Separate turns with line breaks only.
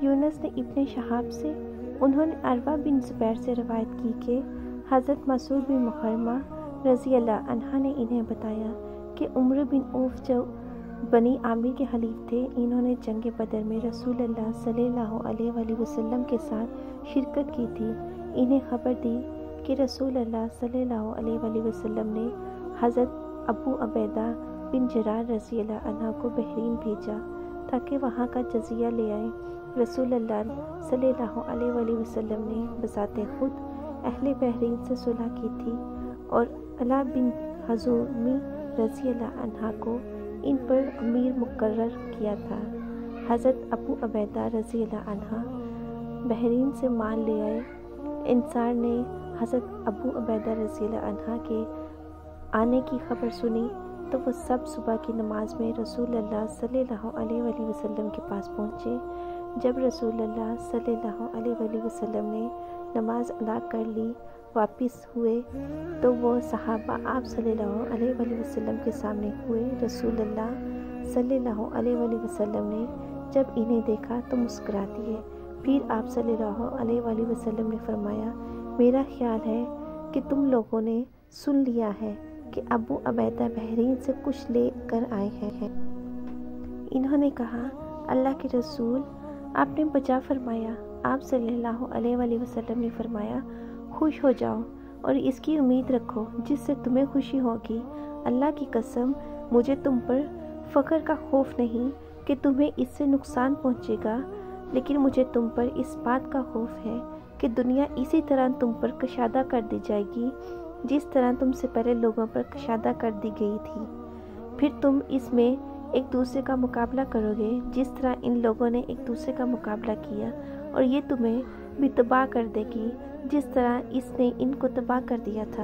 یونس نے ابن شہاب سے، انہوں نے عروہ بن زبیر سے روایت کی کہ حضرت مسعود بن مخرمہ رضی اللہ عنہ نے انہیں بتایا کہ عمرو بن عوف جو بنی عامر کے حلیف تھے، انہوں نے جنگ بدر میں رسول اللہ صلی اللہ علیہ وآلہ وسلم کے ساتھ شرکت کی تھی۔ انہیں خبر دی کہ رسول اللہ صلی اللہ علیہ وآلہ وسلم نے حضرت ابو عبیدہ بن جراح رضی اللہ عنہ کو بحرین بھیجا تاکہ وہاں کا جزیہ لے آئیں۔ رسول اللہ صلی اللہ علیہ وآلہ وسلم نے بذات خود اہل بحرین سے صلح کی تھی اور علا بن حضومی رضی اللہ عنہ کو ان پر امیر مقرر کیا تھا۔ حضرت ابو عبیدہ رضی اللہ عنہ بحرین سے مال لے آئے۔ انصار نے حضرت ابو عبیدہ رضی اللہ عنہ کے آنے کی خبر سنی تو وہ سب صبح کی نماز میں رسول اللہ صلی اللہ علیہ وآلہ وسلم کے پاس پہنچے۔ جب رسول اللہ صلی اللہ علیہ وآلہ وسلم نے نماز ادا کر لی واپس ہوئے تو وہ صحابہ آپ صلی اللہ علیہ وآلہ وسلم کے سامنے ہوئے۔ رسول اللہ صلی اللہ علیہ وآلہ وسلم نے جب انہیں دیکھا تو مسکرا دیے۔ پھر آپ صلی اللہ علیہ وآلہ وسلم نے فرمایا، میرا خیال ہے کہ تم لوگوں نے سن لیا ہے کہ ابو عبیدہ بحرین سے کچھ لے کر آئے ہیں۔ انہوں نے کہا، اللہ کے رسول، آپ نے بجا فرمایا۔ آپ صلی اللہ علیہ وآلہ وسلم نے فرمایا، خوش ہو جاؤ اور اس کی امید رکھو جس سے تمہیں خوشی ہوگی۔ اللہ کی قسم، مجھے تم پر فخر کا خوف نہیں کہ تمہیں اس سے نقصان پہنچے گا، لیکن مجھے تم پر اس بات کا خوف ہے کہ دنیا اسی طرح تم پر کشادہ کر دی جائے گی جس طرح تم سے پہلے لوگوں پر کشادہ کر دی گئی تھی۔ پھر تم اس میں ایک دوسرے کا مقابلہ کرو گے جس طرح ان لوگوں نے ایک دوسرے کا مقابلہ کیا، اور یہ تمہیں بھی تباہ کر دے گی جس طرح اس نے ان کو تباہ کر دیا تھا۔